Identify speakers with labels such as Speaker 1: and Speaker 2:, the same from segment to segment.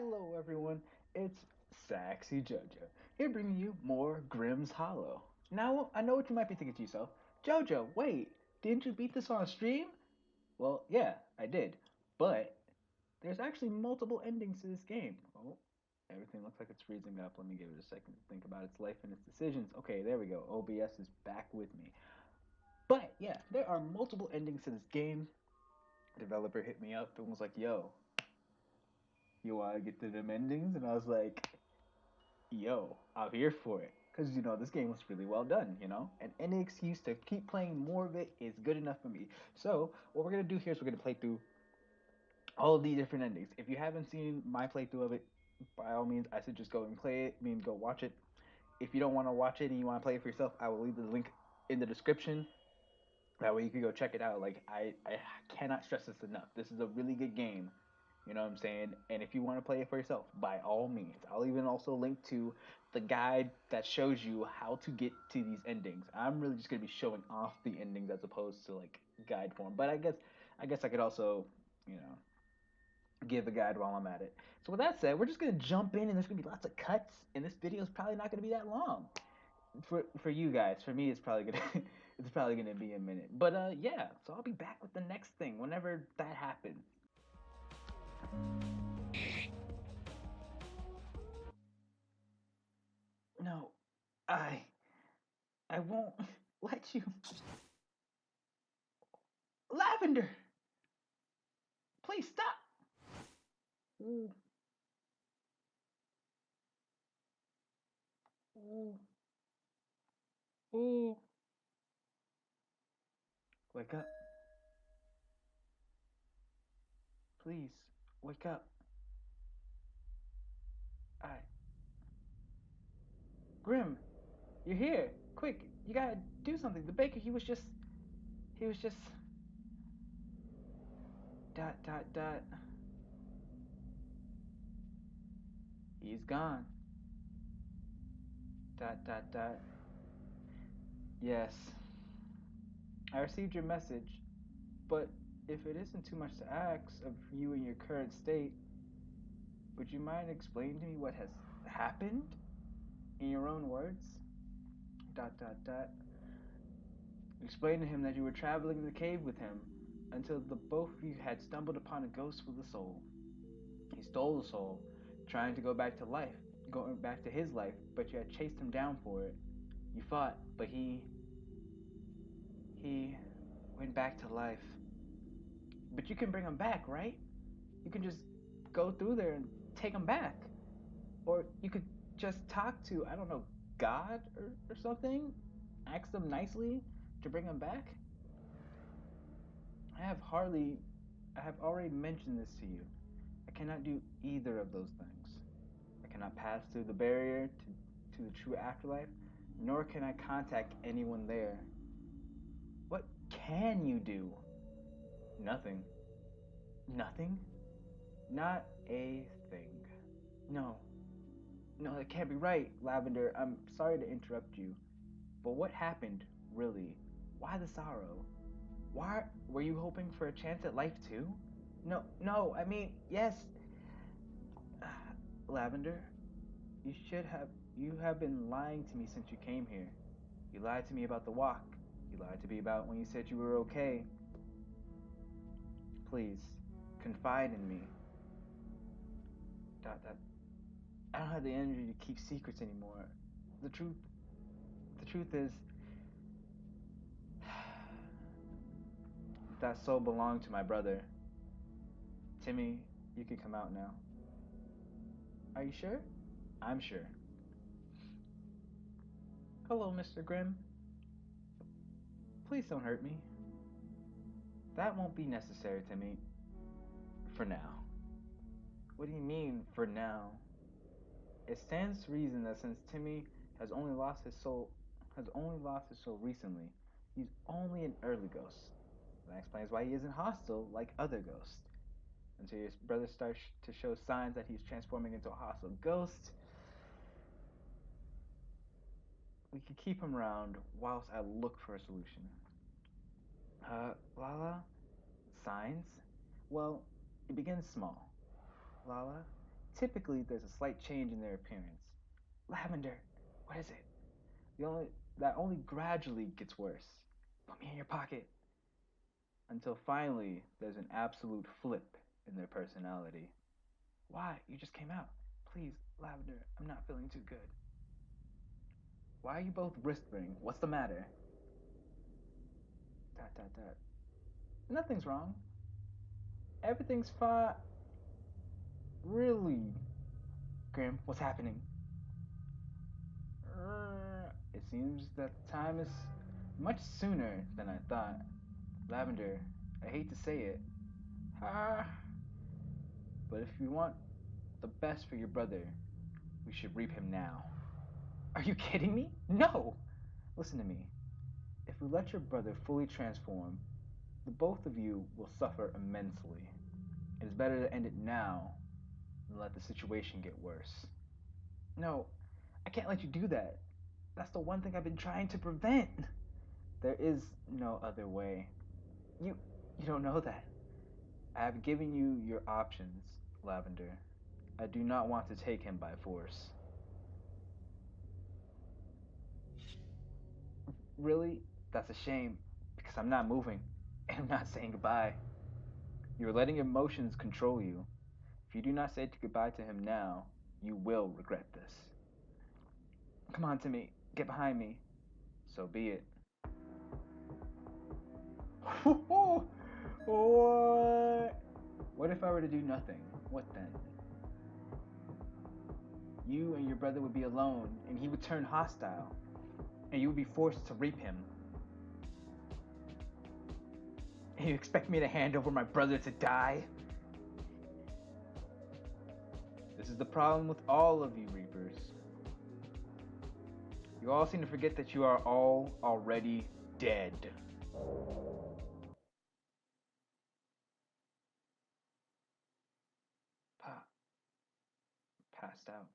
Speaker 1: Hello, everyone. It's Sexy Jojo here, bringing you more Grimm'sHollow. Now, I know what you might be thinking to yourself, Jojo. Wait, didn't you beat this on stream? Well, yeah, I did, but there's actually multiple endings to this game. Oh, everything looks like it's freezing up. Let me give it a second to think about its life and its decisions. Okay, there we go. OBS is back with me. But yeah, there are multiple endings to this game. Developer hit me up and was like, "Yo, you want to get to them endings?" And I was like, yo, I'm here for it. Because, this game was really well done, And any excuse to keep playing more of it is good enough for me. So, what we're going to do here is we're going to play through all of the different endings. If you haven't seen my playthrough of it, by all means, I should just go and play it. Go watch it. If you don't want to watch it and you want to play it for yourself, I will leave the link in the description. That way you can go check it out. Like, I cannot stress this enough. This is a really good game. You know what I'm saying? And if you want to play it for yourself, by all means. I'll even also link to the guide that shows you how to get to these endings. I'm really just gonna be showing off the endings as opposed to like guide form. But I guess I could also, you know, give a guide while I'm at it. So with that said, we're just gonna jump in and there's gonna be lots of cuts, and this video is probably not gonna be that long for you guys. For me, it's probably gonna it's probably gonna be a minute. But yeah, so I'll be back with the next thing whenever that happens. No, I I won't let you. Lavender, please stop. Ooh, ooh, ooh. Wake up, please. Wake up. I Grim, you're here. Quick, you gotta do something. The baker, he was just dot dot dot. He's gone. Dot dot dot. Yes, I received your message, but if it isn't too much to ask of you in your current state, would you mind explaining to me what has happened in your own words? Dot dot dot. Explain to him that you were traveling in the cave with him until the both of you had stumbled upon a ghost with a soul. He stole the soul, trying to go back to life, going back to his life, but you had chased him down for it. You fought, but he went back to life. But you can bring him back, right? You can just go through there and take him back. Or you could just talk to, I don't know, God or something? Ask them nicely to bring him back? I have hardly I have already mentioned this to you. I cannot do either of those things. I cannot pass through the barrier to the true afterlife, nor can I contact anyone there. What can you do? Nothing. Nothing? Not a thing. No. No, that can't be right, Lavender. I'm sorry to interrupt you. But what happened, really? Why the sorrow? Why were you hoping for a chance at life too? No, no, I mean, yes. Lavender, you have been lying to me since you came here. You lied to me about the walk. You lied to me about when you said you were okay. Please, confide in me. Dot dot. I don't have the energy to keep secrets anymore. The truth the truth is that soul belonged to my brother. Timmy, you can come out now. Are you sure? I'm sure. Hello, Mr. Grimm. Please don't hurt me. That won't be necessary to me. For now. What do you mean, for now? It stands to reason that since Timmy has only lost his soul recently, he's only an early ghost. That explains why he isn't hostile like other ghosts. Until your brother starts to show signs that he's transforming into a hostile ghost, we could keep him around whilst I look for a solution. Lala? Signs? Well, it begins small. Lala, typically there's a slight change in their appearance. Lavender, what is it? That only gradually gets worse. Put me in your pocket. Until finally there's an absolute flip in their personality. Why? You just came out. Please, Lavender, I'm not feeling too good. Why are you both whispering? What's the matter? Dot dot dot. Nothing's wrong. Everything's fine. Really? Grim, what's happening? It seems that the time is much sooner than I thought. Lavender, I hate to say it. Ah, but if you want the best for your brother, we should reap him now. Are you kidding me? No! Listen to me. If we let your brother fully transform, the both of you will suffer immensely. It is better to end it now than let the situation get worse. No, I can't let you do that. That's the one thing I've been trying to prevent. There is no other way. You you don't know that. I have given you your options, Lavender. I do not want to take him by force. Really? That's a shame, because I'm not moving, and I'm not saying goodbye. You're letting emotions control you. If you do not say goodbye to him now, you will regret this. Come on to me. Get behind me. So be it. What? What if I were to do nothing? What then? You and your brother would be alone, and he would turn hostile, and you would be forced to rape him. And you expect me to hand over my brother to die? This is the problem with all of you Reapers. You all seem to forget that you are all already dead. Passed out.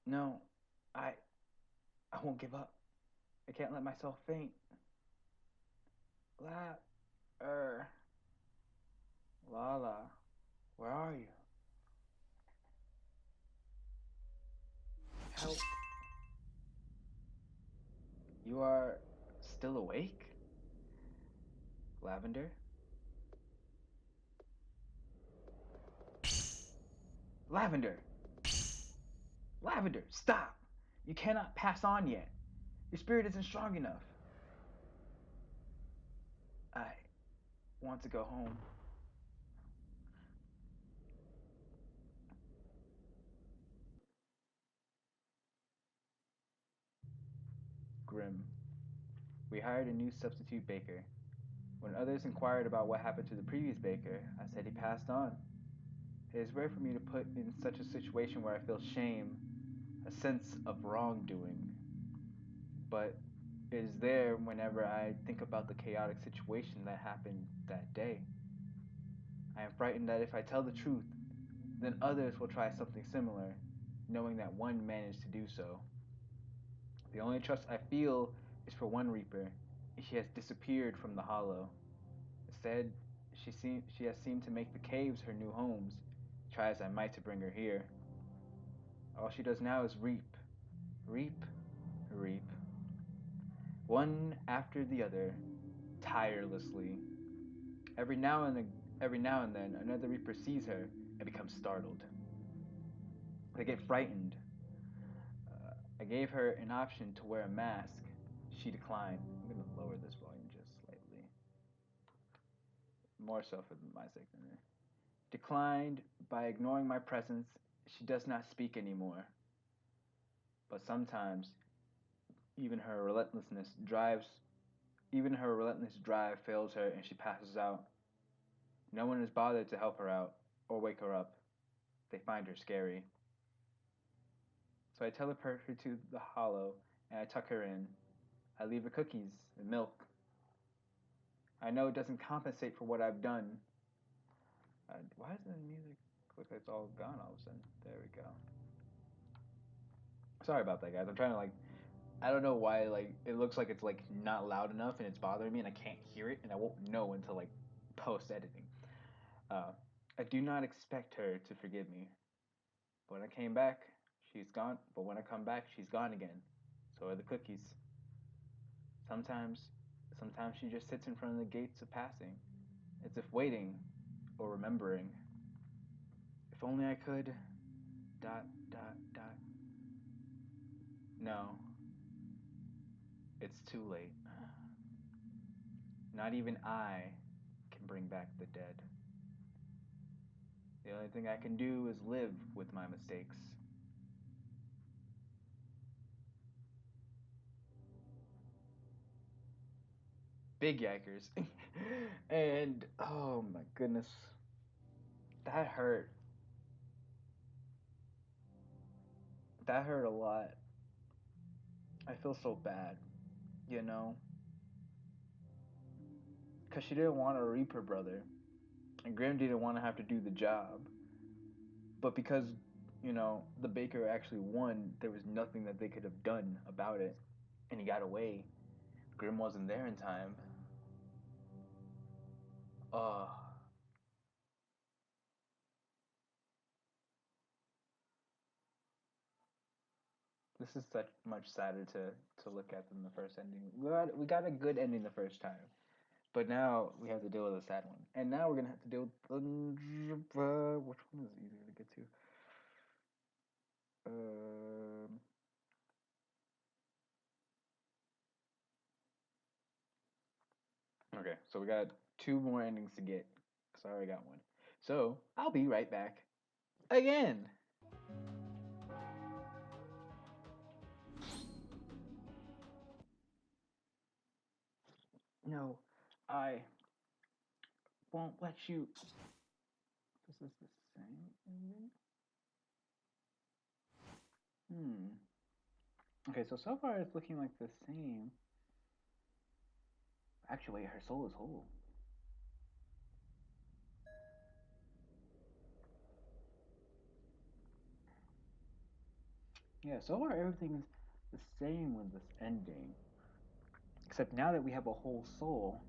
Speaker 1: No, I I won't give up. I can't let myself faint. La er Lala, where are you? Help. You are still awake? Lavender? Lavender! Lavender, stop! You cannot pass on yet. Your spirit isn't strong enough. I want to go home. Grim. We hired a new substitute baker. When others inquired about what happened to the previous baker, I said he passed on. It is rare for me to put in such a situation where I feel shame, a sense of wrongdoing. But it is there whenever I think about the chaotic situation that happened that day. I am frightened that if I tell the truth, then others will try something similar, knowing that one managed to do so. The only trust I feel is for one Reaper, and she has disappeared from the Hollow. Instead, she has seemed to make the caves her new homes, try as I might to bring her here. All she does now is reap, reap, reap. One after the other, tirelessly. Every now and then, another Reaper sees her and becomes startled. They get frightened. I gave her an option to wear a mask. She declined. I'm going to lower this volume just slightly. More so for my sake than her. Declined by ignoring my presence. She does not speak anymore. But sometimes, even her relentlessness drives even her relentless drive fails her and she passes out. No one is bothered to help her out or wake her up. They find her scary. So I teleport her to the Hollow and I tuck her in. I leave her cookies and milk. I know it doesn't compensate for what I've done. Why is the music look like it's all gone all of a sudden? There we go. Sorry about that, guys. I'm trying to I don't know why it looks like it's not loud enough and it's bothering me and I can't hear it and I won't know until post editing. Uh, I do not expect her to forgive me. But when I came back, she's gone. But when I come back, she's gone again. So are the cookies. Sometimes, sometimes she just sits in front of the gates of passing, as if waiting or remembering. If only I could. Dot, dot, dot. No, it's too late. Not even I can bring back the dead. The only thing I can do is live with my mistakes. Big yikers. And oh my goodness, that hurt. That hurt a lot. I feel so bad, you know? Because she didn't want to reap her brother. And Grimm didn't want to have to do the job. But because, the baker actually won, there was nothing that they could have done about it. And he got away. Grimm wasn't there in time. Uh, this is such much sadder to look at than the first ending. We got a good ending the first time. But now we have to deal with a sad one. And now we're going to have to deal with which one is easier to get to? Um, okay, so we got two more endings to get. Because I already got one. So I'll be right back again. No, I won't let you. This is the same ending? Hmm. Okay, so far it's looking like the same. Actually, her soul is whole. Yeah, so far everything's the same with this ending. Except now that we have a whole soul.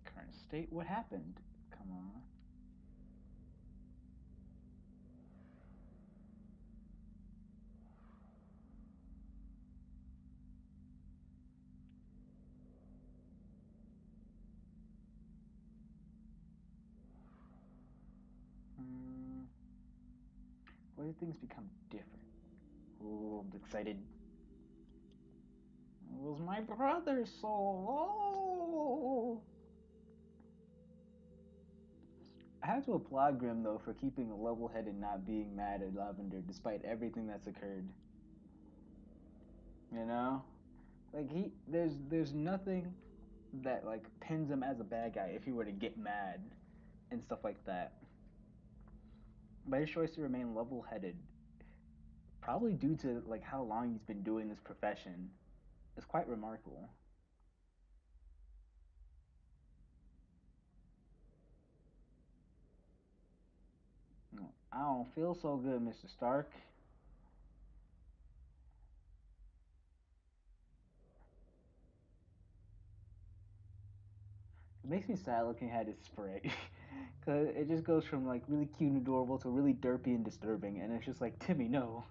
Speaker 1: Current state, what happened? Come on. Hmm. Why do things become different? Oh, I'm excited. It was my brother's soul. Oh. I have to applaud Grimm though for keeping a level head and not being mad at Lavender despite everything that's occurred. You know? Like there's nothing that like pins him as a bad guy if he were to get mad and stuff like that. But his choice to remain level headed, probably due to like how long he's been doing this profession, is quite remarkable. I don't feel so good, Mr. Stark. It makes me sad looking at his spray. Cause it just goes from like really cute and adorable to really derpy and disturbing, and it's just like, Timmy, no.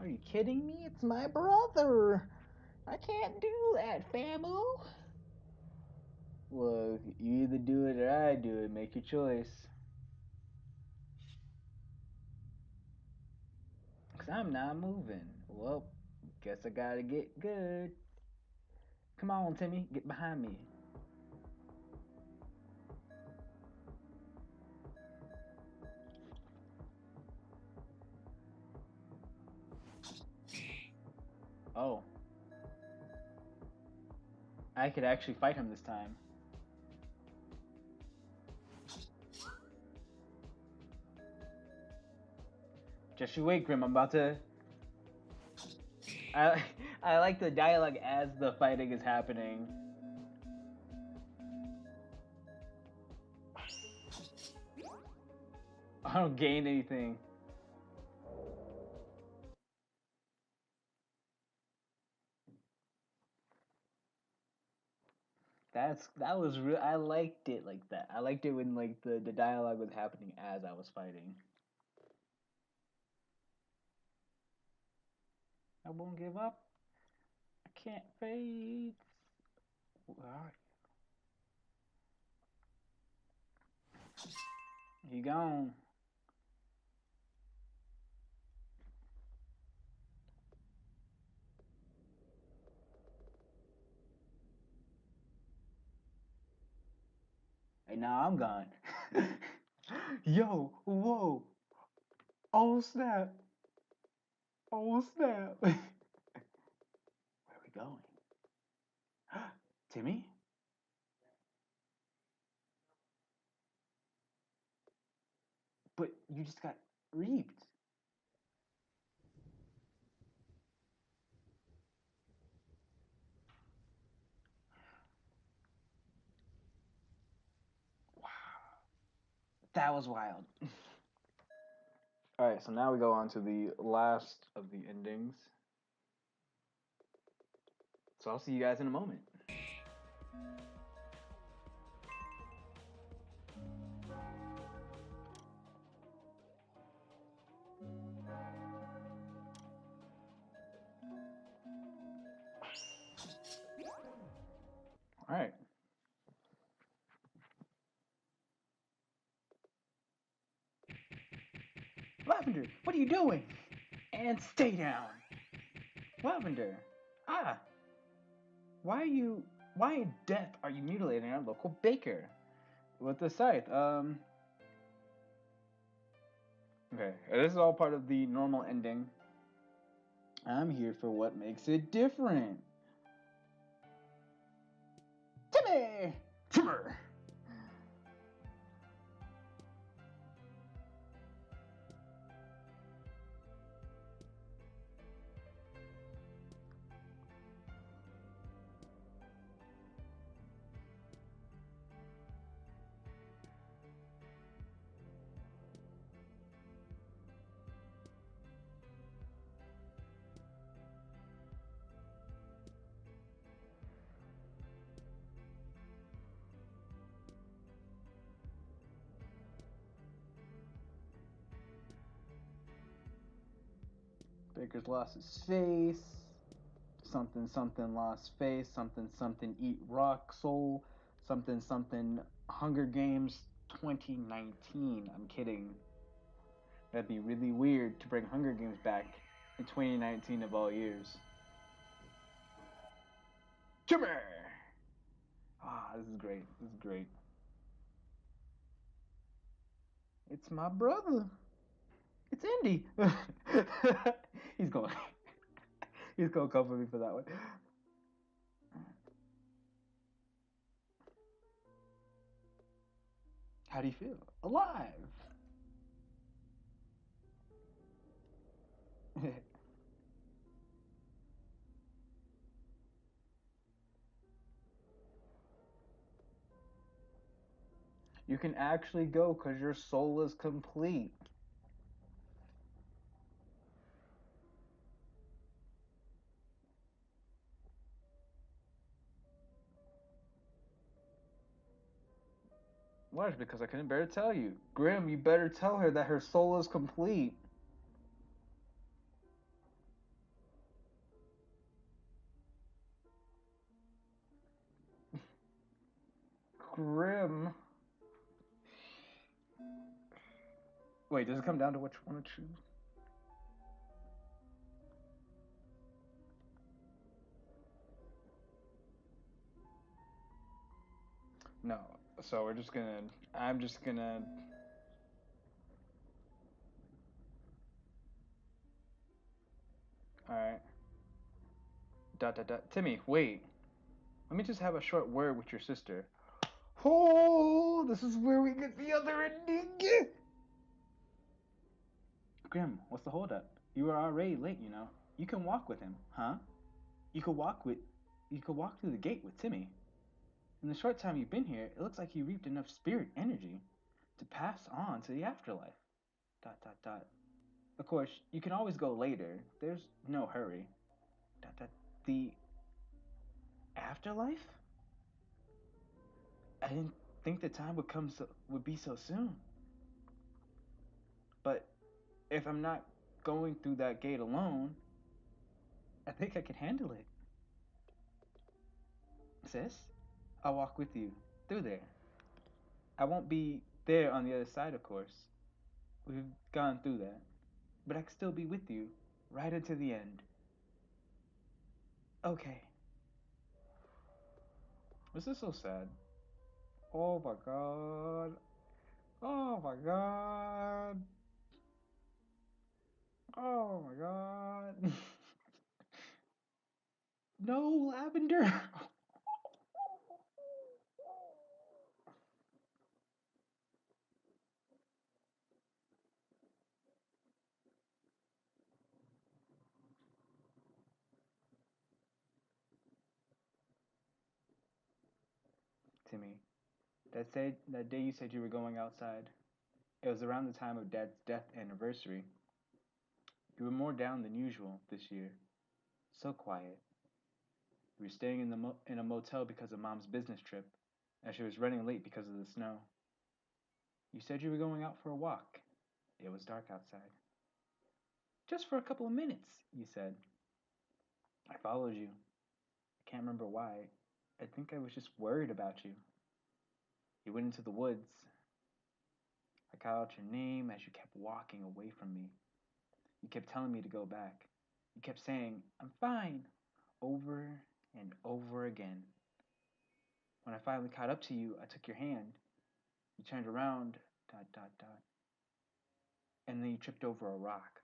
Speaker 1: Are you kidding me? It's my brother. I can't do that, famo. Look, you either do it or I do it. Make your choice. Cause I'm not moving. Well, guess I gotta get good. Come on, Timmy, get behind me. Oh, I could actually fight him this time. Just you wait, Grim. I'm about to. I I like the dialogue as the fighting is happening. I don't gain anything. That was real. I liked it like that. I liked it when like the dialogue was happening as I was fighting. I won't give up. I can't fade. Where are you? You gone. Hey, now I'm gone. Yo, whoa. Oh snap. Oh snap. Where are we going? Timmy? But you just got reaped. That was wild. All right, so now we go on to the last of the endings. So I'll see you guys in a moment. All right. Lavender, what are you doing? And stay down. Lavender. Ah, why in death are you mutilating our local baker? With the scythe, okay, this is all part of the normal ending. I'm here for what makes it different. Timmy! Timmer! Baker's lost his face. Something something lost face. Something something eat rock soul. Something something Hunger Games 2019. I'm kidding. That'd be really weird to bring Hunger Games back in 2019 of all years. Timmer! Ah, this is great. This is great. It's my brother. It's Indy. he's going. He's going to come for me for that one. How do you feel? Alive. You can actually go because your soul is complete. Why? Because I couldn't bear to tell you. Grimm, you better tell her that her soul is complete. Grimm. Wait, does it come down to which one to choose? No. So we're just gonna. I'm just gonna. Alright. Dot dot dot. Timmy, wait. Let me just have a short word with your sister. Oh, this is where we get the other ending. Grimm, what's the holdup? You are already late, you know. You can walk with him, huh? You could walk with. You could walk through the gate with Timmy. In the short time you've been here, it looks like you reaped enough spirit energy to pass on to the afterlife. Dot dot dot. Of course, you can always go later. There's no hurry. Dot dot. The afterlife? I didn't think the time would be so soon. But if I'm not going through that gate alone, I think I can handle it. Sis, I'll walk with you through there. I won't be there on the other side, of course. We've gone through that. But I can still be with you right until the end. Okay. This is so sad. Oh my god. Oh my god. Oh my god. No, Lavender. Timmy, that day you said you were going outside. It was around the time of Dad's death anniversary. You were more down than usual this year. So quiet. You were staying in a motel because of Mom's business trip, and she was running late because of the snow. You said you were going out for a walk. It was dark outside. Just for a couple of minutes, you said. I followed you. I can't remember why. I think I was just worried about you. You went into the woods. I called out your name as you kept walking away from me. You kept telling me to go back. You kept saying, I'm fine, over and over again. When I finally caught up to you, I took your hand. You turned around, dot, dot, dot, and then you tripped over a rock.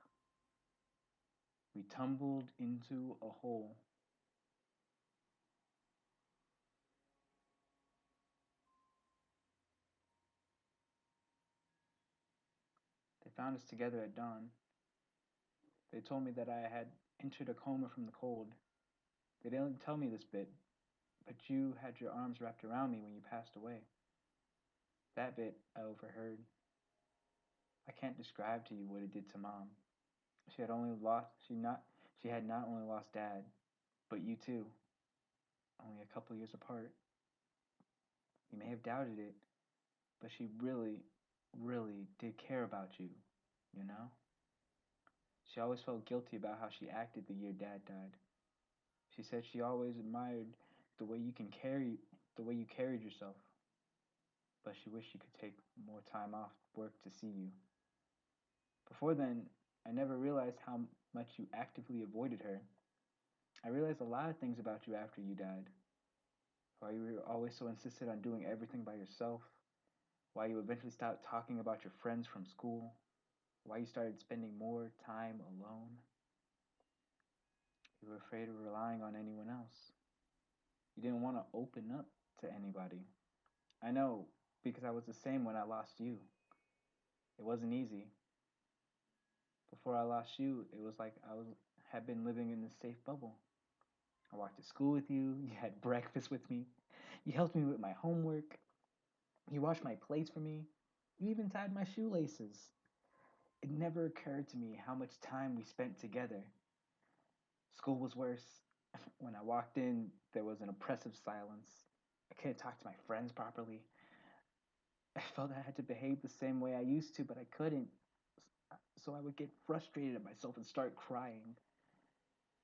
Speaker 1: We tumbled into a hole. They found us together at dawn. They told me that I had entered a coma from the cold. They didn't tell me this bit, but you had your arms wrapped around me when you passed away. That bit I overheard. I can't describe to you what it did to Mom. She had only lost she had not only lost Dad, but you too, only a couple years apart. You may have doubted it, but she really, really did care about you, you know? She always felt guilty about how she acted the year Dad died. She said she always admired the way you can carry the way you carried yourself, but she wished she could take more time off work to see you. Before then, I never realized how much you actively avoided her. I realized a lot of things about you after you died. Why you were always so insistent on doing everything by yourself, why you eventually stopped talking about your friends from school, why you started spending more time alone. You were afraid of relying on anyone else. You didn't want to open up to anybody. I know, because I was the same when I lost you. It wasn't easy. Before I lost you, it was like had been living in this safe bubble. I walked to school with you, you had breakfast with me, you helped me with my homework, you washed my plates for me, you even tied my shoelaces. It never occurred to me how much time we spent together. School was worse. When I walked in, there was an oppressive silence. I couldn't talk to my friends properly. I felt I had to behave the same way I used to, but I couldn't. So I would get frustrated at myself and start crying.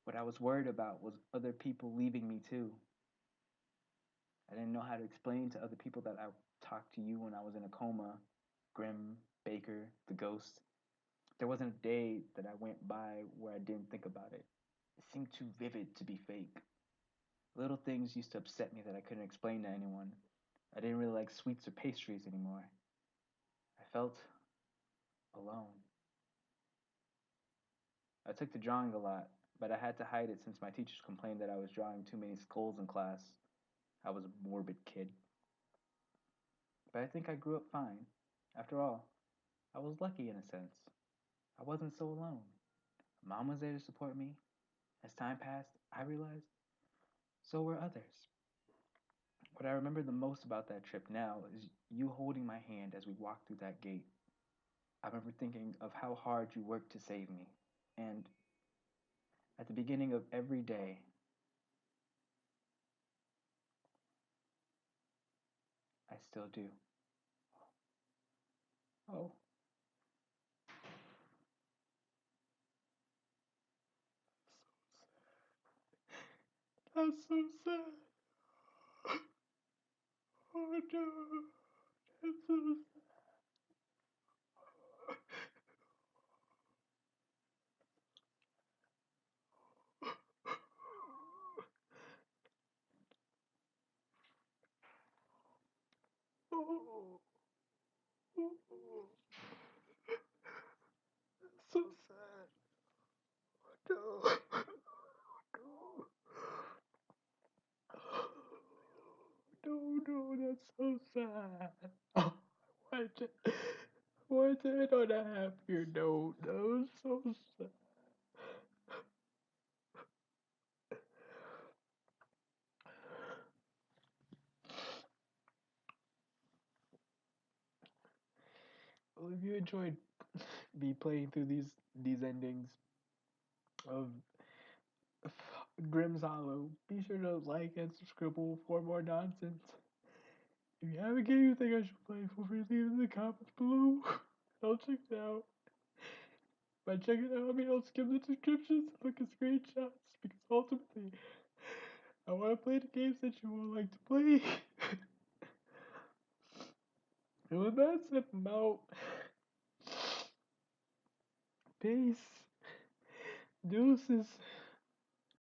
Speaker 1: What I was worried about was other people leaving me too. I didn't know how to explain to other people that I talked to you when I was in a coma. Grimm, Baker, the ghost. There wasn't a day that I went by where I didn't think about it. It seemed too vivid to be fake. Little things used to upset me that I couldn't explain to anyone. I didn't really like sweets or pastries anymore. I felt alone. I took to drawing a lot, but I had to hide it since my teachers complained that I was drawing too many skulls in class. I was a morbid kid. But I think I grew up fine. After all, I was lucky in a sense. I wasn't so alone. Mom was there to support me. As time passed, I realized so were others. What I remember the most about that trip now is you holding my hand as we walked through that gate. I remember thinking of how hard you worked to save me. And at the beginning of every day, I still do. Oh, that's so sad. Oh no, that's so sad. Oh, oh, oh, that's so sad. No, no, no, that's so sad. Oh, why did, why did I not have your note? That was so sad. Well, if you enjoyed me playing through these endings of Grimm's Hollow, be sure to like and subscribe for more nonsense. If you have a game you think I should play, feel free to leave it in the comments below. I'll check it out. By checking it out, I mean I'll skim the descriptions and look at screenshots because ultimately I want to play the games that you will like to play. And with that said, I'm out. Peace. Deuces.